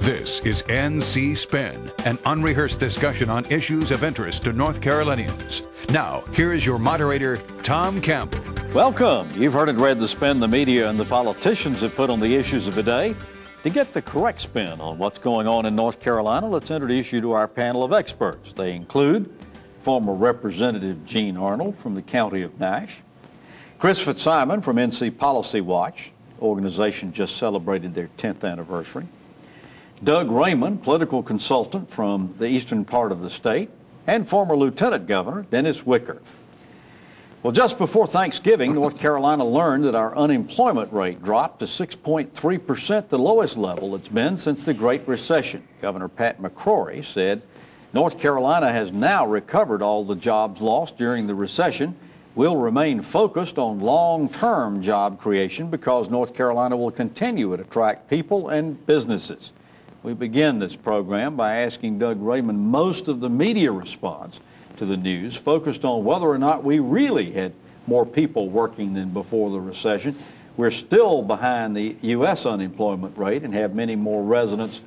This is NC Spin, an unrehearsed discussion on issues of interest to North Carolinians. Now, here is your moderator, Tom Campbell. Welcome. You've heard and read the spin the media and the politicians have put on the issues of the day. To get the correct spin on what's going on in North Carolina, let's introduce you to our panel of experts. They include former Representative Gene Arnold from the County of Nash, Chris Fitzsimon from NC Policy Watch, organization just celebrated their 10th anniversary, Doug Raymond, political consultant from the eastern part of the state, and former Lieutenant Governor Dennis Wicker. Well, just before Thanksgiving, North Carolina learned that our unemployment rate dropped to 6.3%, the lowest level it's been since the Great Recession. Governor Pat McCrorys said North Carolina has now recovered all the jobs lost during the recession. We'll remain focused on long-term job creation because North Carolina will continue to attract people and businesses. We begin this program by asking Doug Raymond most of the media response to the news focused on whether or not we really had more people working than before the recession. We're still behind the U.S. unemployment rate and have many more residents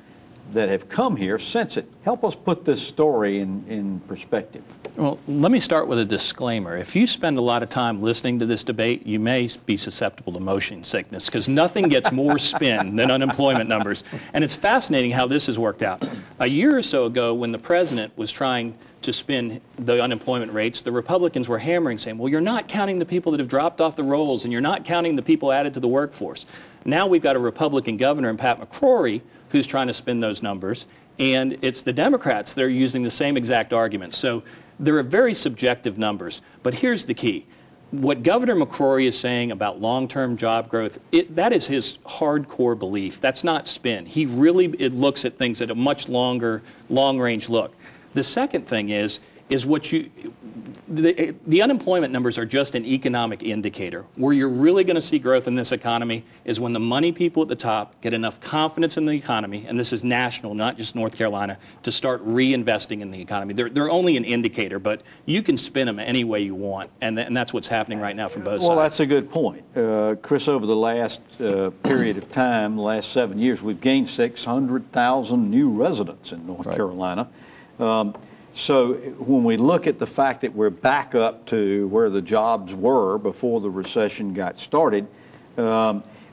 that have come here since it. Help us put this story in perspective. Well, let me start with a disclaimer. If you spend a lot of time listening to this debate, you may be susceptible to motion sickness because nothing gets more spin than unemployment numbers. And it's fascinating how this has worked out. A year or so ago, when the president was trying to spin the unemployment rates, the Republicans were hammering, saying, well, you're not counting the people that have dropped off the rolls and you're not counting the people added to the workforce. Now we've got a Republican governor in Pat McCrorys who's trying to spin those numbers, and it's the Democrats that are using the same exact arguments. So there are very subjective numbers, but here's the key. What Governor McCrorys is saying about long-term job growth, that is his hardcore belief. That's not spin. He really looks at things at a much longer, long-range look. The second thing is what the unemployment numbers are just an economic indicator. Where you're really going to see growth in this economy is when the money people at the top get enough confidence in the economy, and this is national, not just North Carolina, to start reinvesting in the economy. They're only an indicator, but you can spin them any way you want, and that's what's happening right now from both sides. Well, that's a good point. Chris, over the last period of time, the last 7 years, we've gained 600,000 new residents in North Carolina. So when we look at the fact that we're back up to where the jobs were before the recession got started,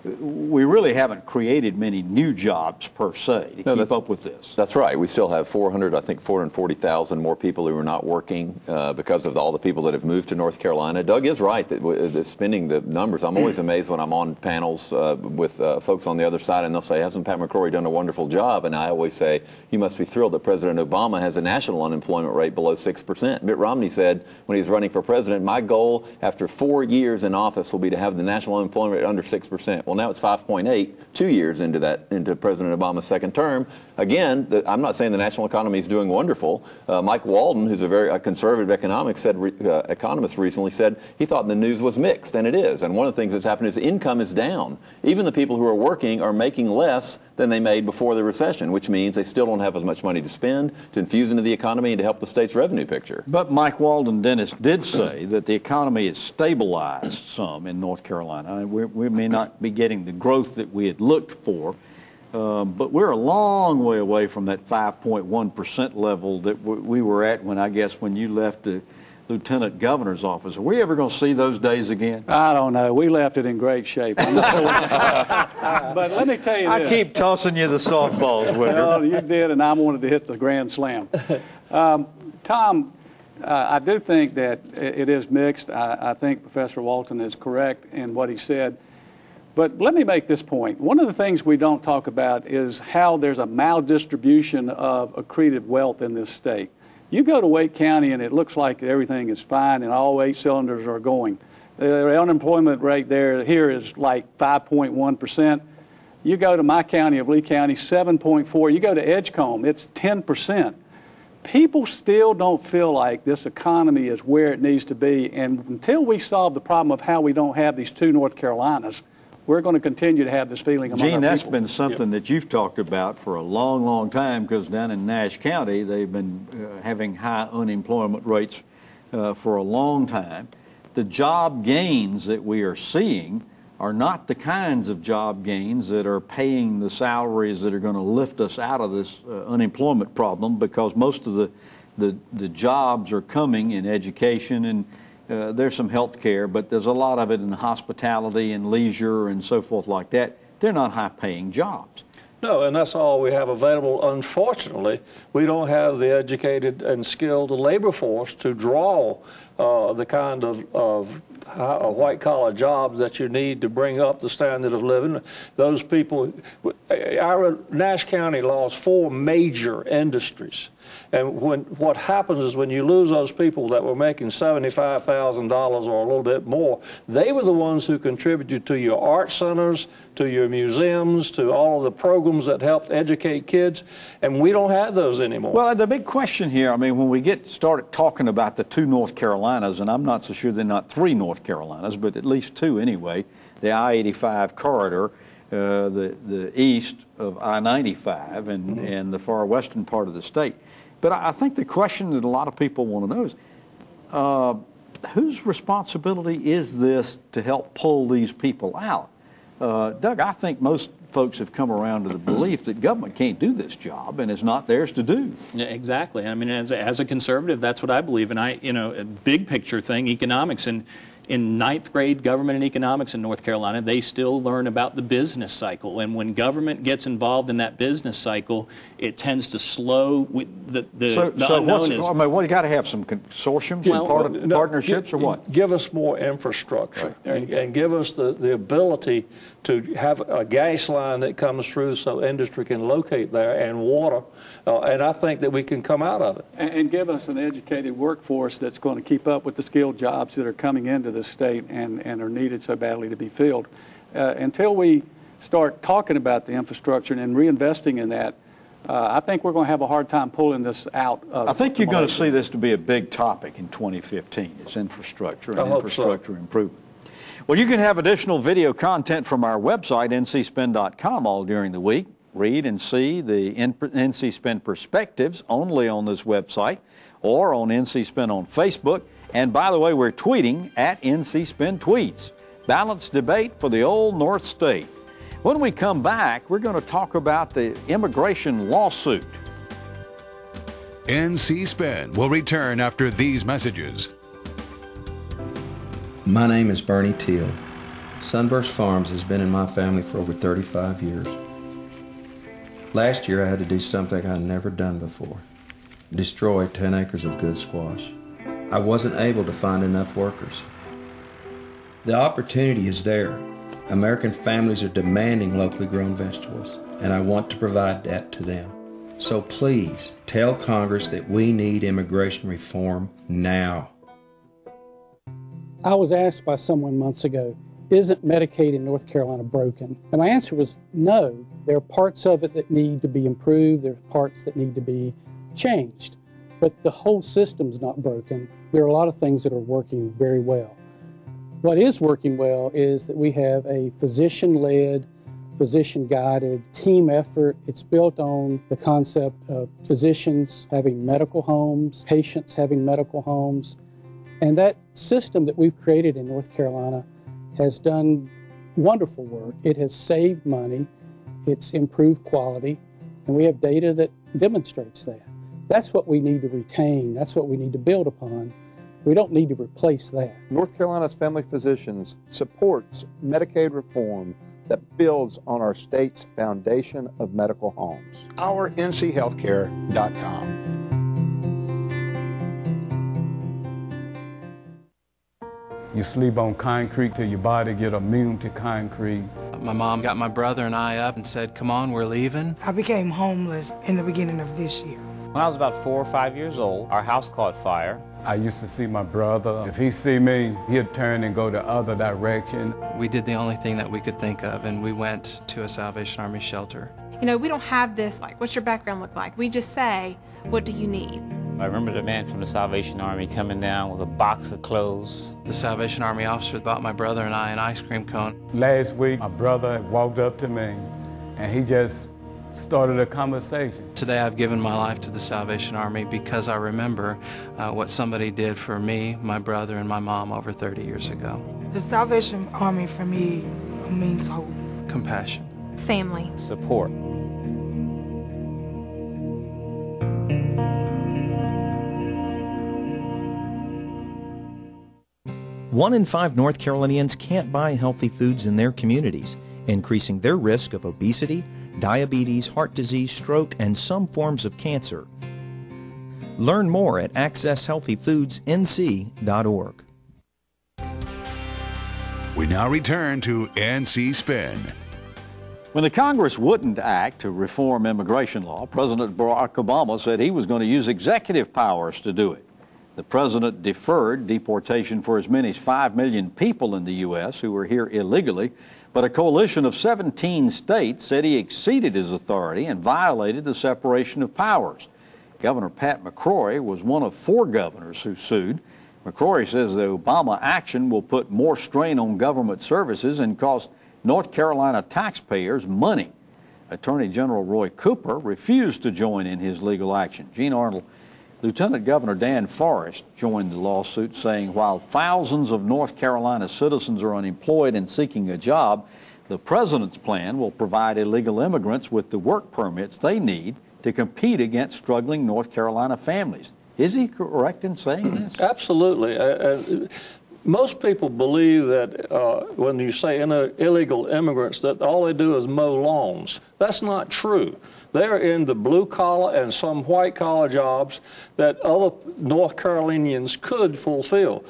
we really haven't created many new jobs per se to keep up with this. That's right. We still have 440,000 more people who are not working because of all the people that have moved to North Carolina. Doug is right that spinning the numbers. I'm always amazed when I'm on panels with folks on the other side and they'll say, hasn't Pat McCrorys done a wonderful job? And I always say, you must be thrilled that President Obama has a national unemployment rate below 6%. Mitt Romney said when he was running for president, my goal after 4 years in office will be to have the national unemployment rate under 6%. Well, now it's 5.8, 2 years into President Obama's second term. Again, I'm not saying the national economy is doing wonderful. Mike Walden, who's a very conservative economist recently said he thought the news was mixed, and it is. And one of the things that's happened is income is down. Even the people who are working are making less than they made before the recession, which means they still don't have as much money to spend, to infuse into the economy, and to help the state's revenue picture. But Mike Walden, Dennis, did say that the economy has stabilized some in North Carolina. We may not be getting the growth that we had looked for, but we're a long way away from that 5.1% level that we were at when you left the Lieutenant Governor's office. Are we ever going to see those days again? I don't know. We left it in great shape. But let me tell you this. I keep tossing you the softballs, Wicker. Well, you did, and I wanted to hit the grand slam. Tom, I do think that it is mixed. I think Professor Walton is correct in what he said. But let me make this point. One of the things we don't talk about is how there's a maldistribution of accretive wealth in this state. You go to Wake County and it looks like everything is fine and all 8 cylinders are going. The unemployment rate here is like 5.1%. You go to my county of Lee County, 7.4. You go to Edgecombe, it's 10%. People still don't feel like this economy is where it needs to be. And until we solve the problem of how we don't have these 2 North Carolinas, we're going to continue to have this feeling among our people. Gene, that's been something that you've talked about for a long, long time, because down in Nash County, they've been having high unemployment rates for a long time. The job gains that we are seeing are not the kinds of job gains that are paying the salaries that are going to lift us out of this unemployment problem, because most of the jobs are coming in education, and there's some health care, but there's a lot of it in hospitality and leisure and so forth like that. They're not high-paying jobs. No, and that's all we have available. Unfortunately, we don't have the educated and skilled labor force to draw the kind of white-collar jobs that you need to bring up the standard of living. Those people, our Nash County lost 4 major industries. And what happens is when you lose those people that were making $75,000 or a little bit more, they were the ones who contributed to your art centers, to your museums, to all of the programs that helped educate kids, and we don't have those anymore. Well, the big question here, I mean, when we get started talking about the 2 North Carolinas, and I'm not so sure they're not 3 North Carolinas, but at least 2 anyway, the I-85 corridor, the east of I-95 and the far western part of the state. But I think the question that a lot of people want to know is, whose responsibility is this to help pull these people out? Doug, I think most folks have come around to the belief that government can't do this job, and it's not theirs to do. Yeah, exactly. I mean, as a conservative, that's what I believe. And a big picture thing, economics, and in 9th grade government and economics in North Carolina, they still learn about the business cycle. And when government gets involved in that business cycle, it tends to slow the unknown. I mean, you got to have some consortiums and partnerships, or what? Give us more infrastructure, right, and give us the ability to have a gas line that comes through so industry can locate there, and water, and I think that we can come out of it. And give us an educated workforce that's going to keep up with the skilled jobs that are coming into the state and are needed so badly to be filled. Until we start talking about the infrastructure and reinvesting in that, I think we're going to have a hard time pulling this out. I think you're going to see this to be a big topic in 2015. It's infrastructure and infrastructure improvement. Well, you can have additional video content from our website, ncspin.com, all during the week. Read and see the NC Spin perspectives only on this website or on NC Spin on Facebook. And by the way, we're tweeting at NC Spin Tweets. Balanced debate for the old North State. When we come back, we're going to talk about the immigration lawsuit. NC Spin will return after these messages. My name is Bernie Teal. Sunburst Farms has been in my family for over 35 years. Last year I had to do something I'd never done before. Destroy 10 acres of good squash. I wasn't able to find enough workers. The opportunity is there. American families are demanding locally grown vegetables, and I want to provide that to them. So please tell Congress that we need immigration reform now. I was asked by someone months ago, isn't Medicaid in North Carolina broken? And my answer was no. There are parts of it that need to be improved. There are parts that need to be changed. But the whole system's not broken. There are a lot of things that are working very well. What is working well is that we have a physician-led, physician-guided team effort. It's built on the concept of physicians having medical homes, patients having medical homes. And that system that we've created in North Carolina has done wonderful work. It has saved money, it's improved quality, and we have data that demonstrates that. That's what we need to retain, that's what we need to build upon. We don't need to replace that. North Carolina's Family Physicians supports Medicaid reform that builds on our state's foundation of medical homes. OurNCHealthcare.com. You sleep on concrete till your body get immune to concrete. My mom got my brother and I up and said, come on, we're leaving. I became homeless in the beginning of this year. When I was about 4 or 5 years old, our house caught fire. I used to see my brother. If he see me, he'd turn and go the other direction. We did the only thing that we could think of, and we went to a Salvation Army shelter. You know, we don't have this, like, what's your background look like? We just say, what do you need? I remember the man from the Salvation Army coming down with a box of clothes. The Salvation Army officer bought my brother and I an ice cream cone. Last week, my brother walked up to me, and he just started a conversation. Today I've given my life to the Salvation Army because I remember what somebody did for me, my brother, and my mom over 30 years ago. The Salvation Army for me home means hope. Compassion. Family. Support. One in 5 North Carolinians can't buy healthy foods in their communities, increasing their risk of obesity, diabetes, heart disease, stroke, and some forms of cancer. Learn more at accesshealthyfoodsnc.org. We now return to NC Spin. When the Congress wouldn't act to reform immigration law, President Barack Obama said he was going to use executive powers to do it. The president deferred deportation for as many as 5 million people in the U.S. who were here illegally, but a coalition of 17 states said he exceeded his authority and violated the separation of powers. Governor Pat McCrorys was one of 4 governors who sued. McCrorys says the Obama action will put more strain on government services and cost North Carolina taxpayers money. Attorney General Roy Cooper refused to join in his legal action. Gene Arnold, Lieutenant Governor Dan Forrest joined the lawsuit, saying while thousands of North Carolina citizens are unemployed and seeking a job, the president's plan will provide illegal immigrants with the work permits they need to compete against struggling North Carolina families. Is he correct in saying this? Absolutely. Most people believe that when you say illegal immigrants, that all they do is mow lawns. That's not true. They're in the blue-collar and some white-collar jobs that other North Carolinians could fulfill.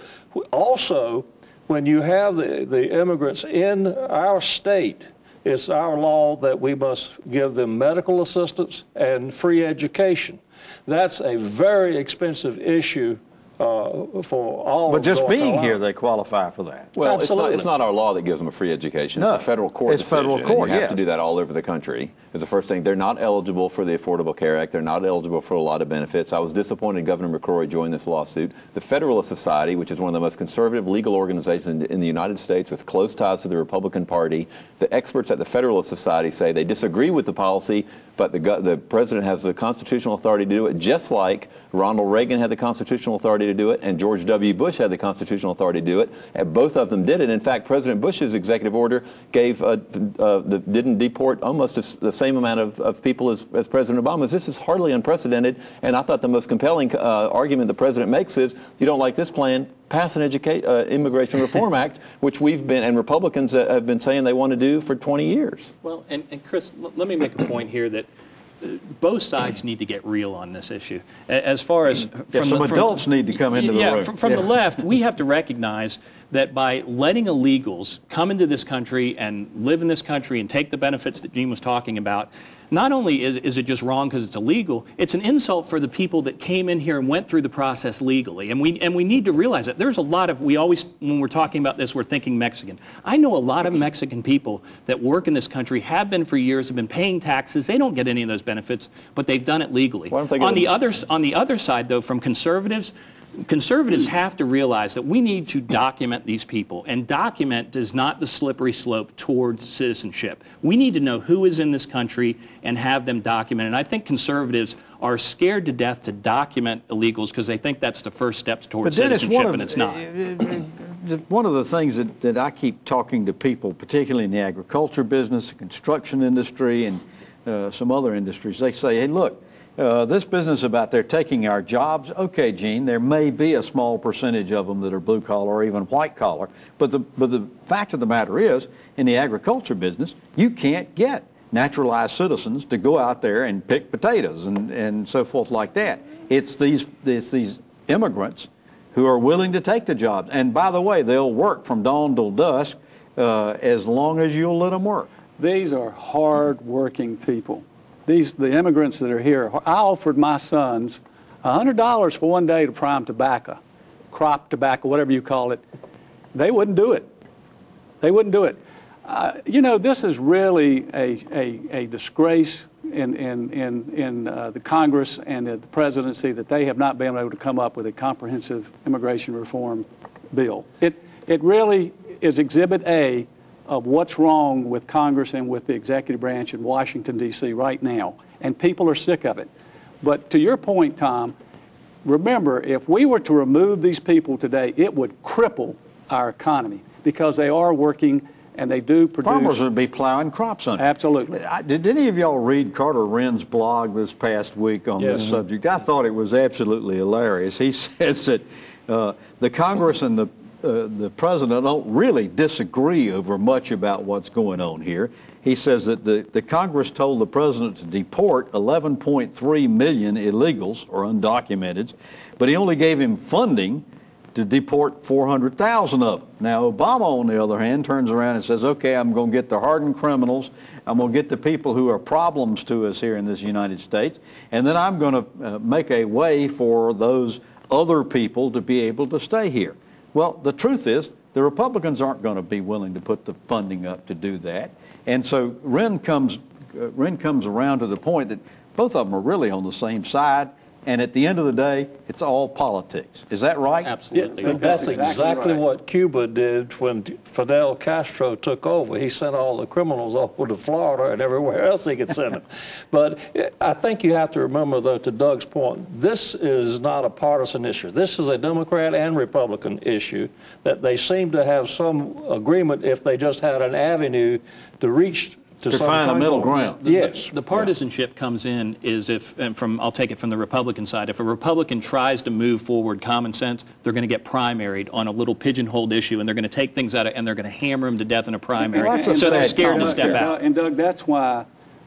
Also, when you have the immigrants in our state, it's our law that we must give them medical assistance and free education. That's a very expensive issue for all. But just North being Carolina. here, they qualify for that. Well, Absolutely. it's not our law that gives them a free education. No, it's a federal court it's decision. federal court, and you have yes. to do that all over the country. It's the first thing. They're not eligible for the Affordable Care Act. They're not eligible for a lot of benefits. I was disappointed Governor McCrorys joined this lawsuit. The Federalist Society, which is one of the most conservative legal organizations in the United States with close ties to the Republican Party, the experts at the Federalist Society say they disagree with the policy, but the president has the constitutional authority to do it, just like Ronald Reagan had the constitutional authority to do it, and George W. Bush had the constitutional authority to do it, and both of them did it. In fact, President Bush's executive order didn't deport almost the same amount of people as President Obama's. This is hardly unprecedented, and I thought the most compelling argument the president makes is, you don't like this plan, pass an Immigration Reform Act, which we've been, and Republicans have been saying they want to do for 20 years. Well, and Chris, let me make a point here that both sides need to get real on this issue. As far as some adults need to come into the room. From the left, we have to recognize that by letting illegals come into this country and live in this country and take the benefits that Gene was talking about, not only is it just wrong because it's illegal, it's an insult for the people that came in here and went through the process legally. And we need to realize that there's a lot of, we always, when we're talking about this, we're thinking Mexican. I know a lot of Mexican people that work in this country, have been for years, have been paying taxes. They don't get any of those benefits, but they've done it legally. On the other side, though, from conservatives have to realize that we need to document these people, and document is not the slippery slope towards citizenship. We need to know who is in this country and have them documented. And I think conservatives are scared to death to document illegals because they think that's the first steps towards citizenship, and it's not. One of the things that I keep talking to people, particularly in the agriculture business, the construction industry, and some other industries, they say, hey, look, this business about they're taking our jobs, okay, Gene, there may be a small percentage of them that are blue collar or even white collar, but the fact of the matter is, in the agriculture business, you can't get naturalized citizens to go out there and pick potatoes and so forth like that. It's these immigrants who are willing to take the jobs. And by the way, they'll work from dawn till dusk as long as you'll let them work. These are hard-working people. The immigrants that are here, I offered my sons $100 for one day to prime tobacco, crop tobacco, whatever you call it. They wouldn't do it. They wouldn't do it. You know, this is really a disgrace in the Congress and the presidency that they have not been able to come up with a comprehensive immigration reform bill. It really is Exhibit A of what's wrong with Congress and with the executive branch in Washington, D.C. right now, and people are sick of it. But to your point, Tom, remember, if we were to remove these people today, it would cripple our economy because they are working and they do produce. Farmers would be plowing crops under. Absolutely. Did any of y'all read Carter Wren's blog this past week on this subject? I thought it was absolutely hilarious. He says that the Congress and the President don't really disagree over much about what's going on here. He says that the Congress told the President to deport 11.3 million illegals or undocumented, but he only gave him funding to deport 400,000 of them. Now, Obama, on the other hand, turns around and says, okay, I'm going to get the hardened criminals, I'm going to get the people who are problems to us here in this United States, and then I'm going to make a way for those other people to be able to stay here. Well, the truth is, the Republicans aren't going to be willing to put the funding up to do that. And so Wren comes around to the point that both of them are really on the same side. And at the end of the day, it's all politics. Is that right? Absolutely. But that's exactly what Cuba did when Fidel Castro took over. He sent all the criminals over to Florida and everywhere else he could send them. But I think you have to remember, though, to Doug's point, this is not a partisan issue. This is a Democrat and Republican issue that they seem to have some agreement if they just had an avenue to reach to find a middle ground. Yes. The partisanship comes in is if, and I'll take it from the Republican side, if a Republican tries to move forward common sense, they're going to get primaried on a little pigeonholed issue, and they're going to take things out of, and they're going to hammer them to death in a primary. Well, so they're scared to step out. And Doug, that's why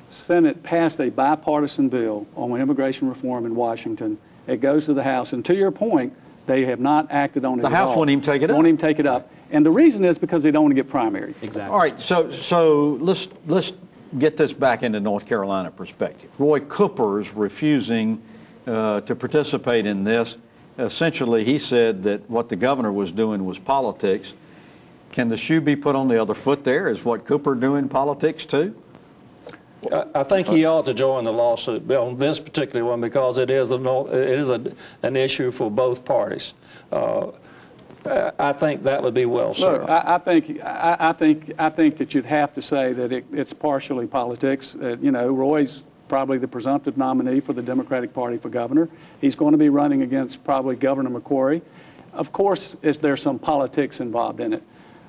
Senate passed a bipartisan bill on immigration reform in Washington. It goes to the House, and to your point, they have not acted on it at all. The House won't even take it up. Won't even take it up. And the reason is because they don't want to get primaried. Exactly. All right, so let's get this back into North Carolina perspective. Roy Cooper's refusing to participate in this. Essentially, he said that what the governor was doing was politics. Can the shoe be put on the other foot there? Is what Cooper doing politics too? I think he ought to join the lawsuit on this particular one because it is an issue for both parties. I think that would be well served. Look, I think that you'd have to say that it's partially politics. You know, Roy's probably the presumptive nominee for the Democratic Party for governor. He's going to be running against probably Governor McCrorys. Of course, there's some politics involved in it.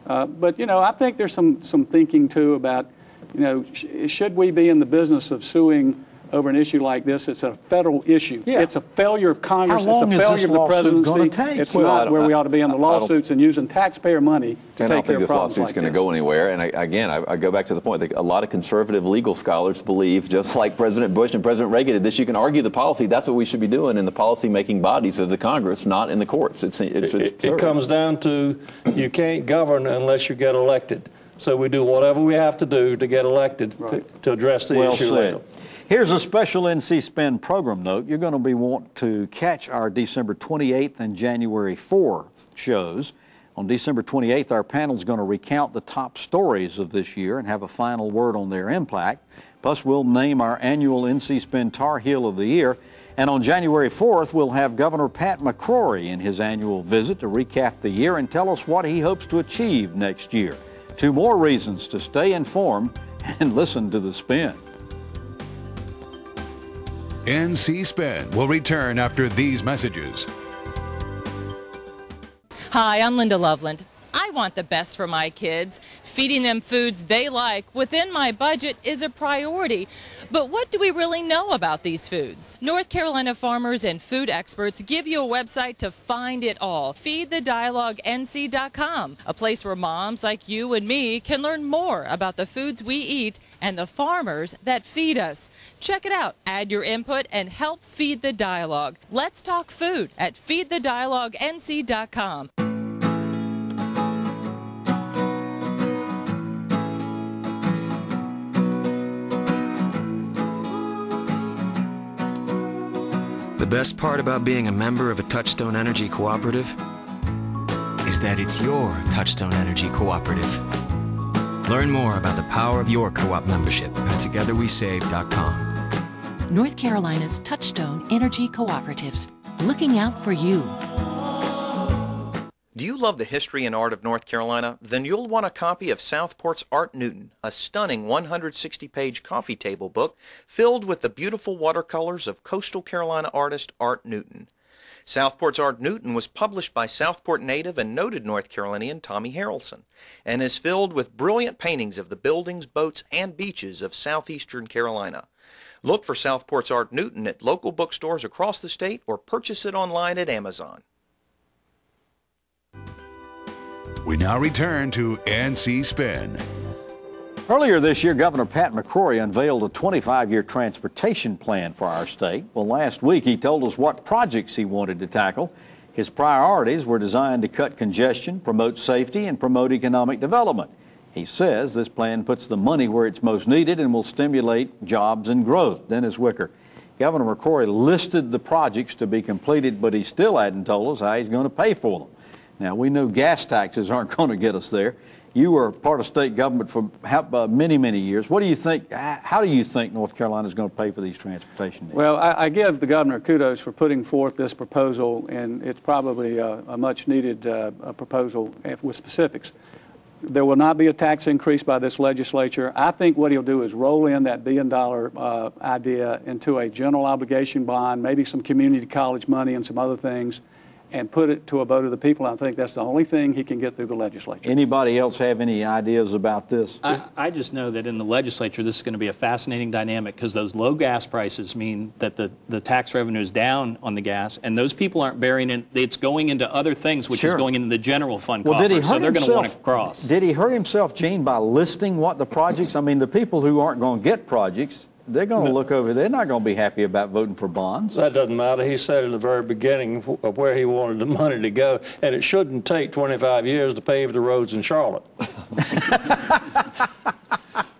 But, you know, I think there's some thinking, too, about, you know, should we be in the business of suing over an issue like this? It's a federal issue. Yeah. It's a failure of Congress. How long it's a failure of the presidency. Take? It's not where we ought to be in the lawsuits and using taxpayer money to take care of problems like this. I don't think this lawsuit's going to go anywhere. And I go back to the point that a lot of conservative legal scholars believe, just like President Bush and President Reagan did this, you can argue the policy. That's what we should be doing in the policy-making bodies of the Congress, not in the courts. It comes down to you can't govern unless you get elected. So we do whatever we have to do to get elected to address the issue later. Here's a special NC Spin program note. You're going to be wanting to catch our December 28th and January 4th shows. On December 28th, our panel is going to recount the top stories of this year and have a final word on their impact. Plus, we'll name our annual NC Spin Tar Heel of the Year. And on January 4th, we'll have Governor Pat McCrory in his annual visit to recap the year and tell us what he hopes to achieve next year. 2 more reasons to stay informed and listen to The Spin. NC Spin will return after these messages. Hi, I'm Linda Loveland. I want the best for my kids. Feeding them foods they like within my budget is a priority. But what do we really know about these foods? North Carolina farmers and food experts give you a website to find it all. FeedTheDialogueNC.com, a place where moms like you and me can learn more about the foods we eat and the farmers that feed us. Check it out. Add your input and help feed the dialogue. Let's talk food at FeedTheDialogueNC.com. The best part about being a member of a Touchstone Energy Cooperative is that it's your Touchstone Energy Cooperative. Learn more about the power of your co-op membership at TogetherWeSave.com. North Carolina's Touchstone Energy Cooperatives, looking out for you. Do you love the history and art of North Carolina? Then you'll want a copy of Southport's Art Newton, a stunning 160-page coffee table book filled with the beautiful watercolors of coastal Carolina artist Art Newton. Southport's Art Newton was published by Southport native and noted North Carolinian Tommy Harrelson and is filled with brilliant paintings of the buildings, boats, and beaches of southeastern Carolina. Look for Southport's Art Newton at local bookstores across the state or purchase it online at Amazon. We now return to NC Spin. Earlier this year, Governor Pat McCrorys unveiled a 25-year transportation plan for our state. Well, last week he told us what projects he wanted to tackle. His priorities were designed to cut congestion, promote safety, and promote economic development. He says this plan puts the money where it's most needed and will stimulate jobs and growth. Dennis Wicker. Governor McCrorys listed the projects to be completed, but he still hadn't told us how he's going to pay for them. Now, we know gas taxes aren't going to get us there. You were part of state government for many, many years. What do you think? How do you think North Carolina is going to pay for these transportation needs? Well, I give the governor kudos for putting forth this proposal, and it's probably a much-needed proposal with specifics. There will not be a tax increase by this legislature. I think what he'll do is roll in that $1 billion idea into a general obligation bond, maybe some community college money and some other things, and put it to a vote of the people. I think that's the only thing he can get through the legislature. Anybody else have any ideas about this? I just know that in the legislature this is going to be a fascinating dynamic because those low gas prices mean that the tax revenue is down on the gas, and those people aren't bearing it. It's going into other things, which is going into the general fund coffer, so they're going to want to cross. Did he hurt himself, Gene, by listing what the projects? I mean, the people who aren't going to get projects, they're going to look over. They're not going to be happy about voting for bonds. That doesn't matter. He said in the very beginning of where he wanted the money to go, and it shouldn't take 25 years to pave the roads in Charlotte.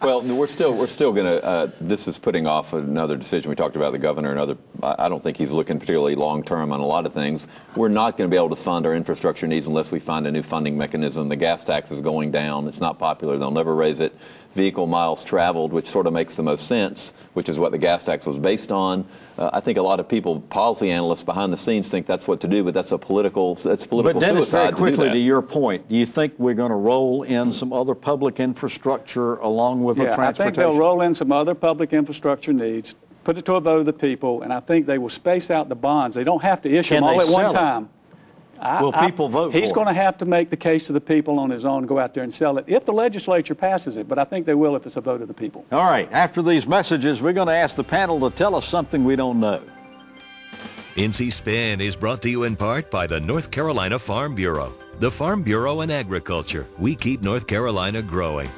Well, we're still going to. This is putting off another decision. We talked about the governor and other. I don't think he's looking particularly long term on a lot of things. We're not going to be able to fund our infrastructure needs unless we find a new funding mechanism. The gas tax is going down. It's not popular. They'll never raise it. Vehicle miles traveled, which sort of makes the most sense, which is what the gas tax was based on. I think a lot of people, policy analysts behind the scenes, think that's what to do, but that's a political suicide. But Dennis, very quickly to to your point, do you think we're going to roll in some other public infrastructure along with the transportation? I think they'll roll in some other public infrastructure needs, put it to a vote of the people, and I think they will space out the bonds. They don't have to issue them all at one time. Will people vote for it? He's going to have to make the case to the people on his own, go out there and sell it, if the legislature passes it. But I think they will if it's a vote of the people. All right. After these messages, we're going to ask the panel to tell us something we don't know. NC Spin is brought to you in part by the North Carolina Farm Bureau. The Farm Bureau and Agriculture. We keep North Carolina growing.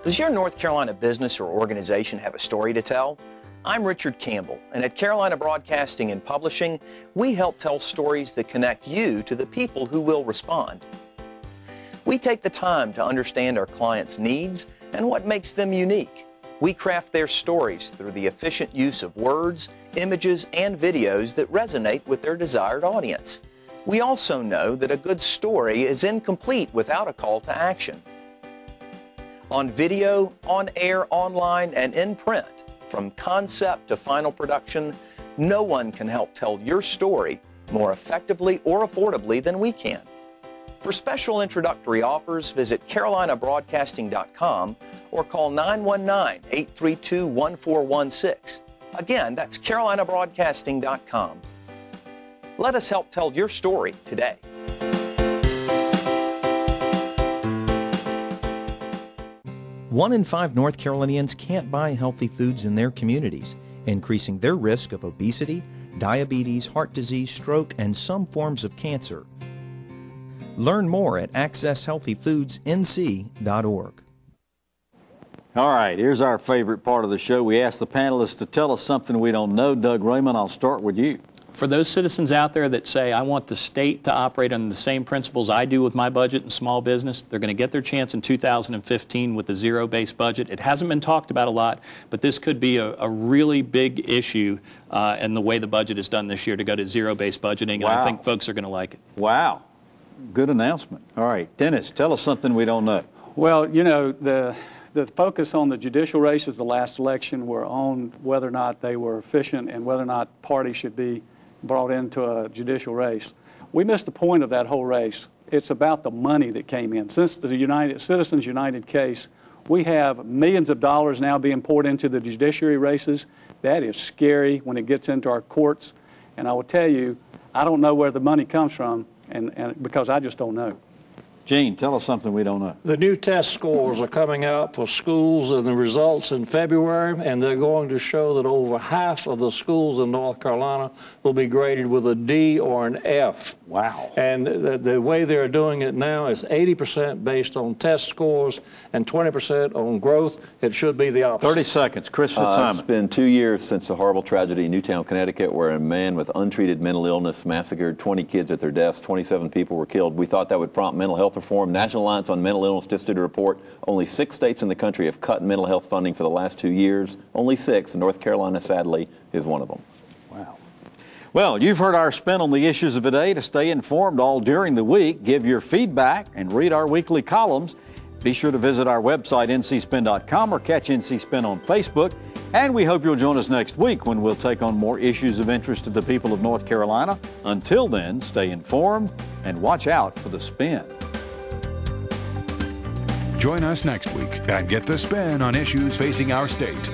Does your North Carolina business or organization have a story to tell? I'm Richard Campbell, and at Carolina Broadcasting and Publishing, we help tell stories that connect you to the people who will respond. We take the time to understand our clients' needs and what makes them unique. We craft their stories through the efficient use of words, images, and videos that resonate with their desired audience. We also know that a good story is incomplete without a call to action. On video, on air, online, and in print, from concept to final production, no one can help tell your story more effectively or affordably than we can. For special introductory offers, visit carolinabroadcasting.com or call 919-832-1416. Again, that's carolinabroadcasting.com. Let us help tell your story today. One in 5 North Carolinians can't buy healthy foods in their communities, increasing their risk of obesity, diabetes, heart disease, stroke, and some forms of cancer. Learn more at accesshealthyfoodsnc.org. All right, here's our favorite part of the show. We ask the panelists to tell us something we don't know. Doug Raymond, I'll start with you. For those citizens out there that say, I want the state to operate on the same principles I do with my budget and small business, they're going to get their chance in 2015 with the zero-based budget. It hasn't been talked about a lot, but this could be a really big issue in the way the budget is done this year to go to zero-based budgeting, and I think folks are going to like it. Wow. Good announcement. All right, Dennis, tell us something we don't know. Well, you know, the focus on the judicial races the last election were on whether or not they were efficient and whether or not parties should be brought into a judicial race. We missed the point of that whole race. It's about the money that came in. Since the Citizens United case, we have millions of dollars now being poured into the judiciary races. That is scary when it gets into our courts. And I will tell you, I don't know where the money comes from, and because I just don't know. Gene, tell us something we don't know. The new test scores are coming out for schools and the results in February, and they're going to show that over half of the schools in North Carolina will be graded with a D or an F. Wow. And the way they're doing it now is 80% based on test scores and 20% on growth. It should be the opposite. 30 seconds. Chris Fitzsimon. It's been 2 years since the horrible tragedy in Newtown, Connecticut, where a man with untreated mental illness massacred 20 kids at their desks. 27 people were killed. We thought that would prompt mental health reform. National Alliance on Mental Illness just did a report. Only 6 states in the country have cut mental health funding for the last 2 years. Only 6. And North Carolina, sadly, is one of them. Wow. Well, you've heard our spin on the issues of the day. To stay informed all during the week, give your feedback, and read our weekly columns, be sure to visit our website, ncspin.com, or catch NC Spin on Facebook. And we hope you'll join us next week when we'll take on more issues of interest to the people of North Carolina. Until then, stay informed and watch out for the spin. Join us next week and get the spin on issues facing our state.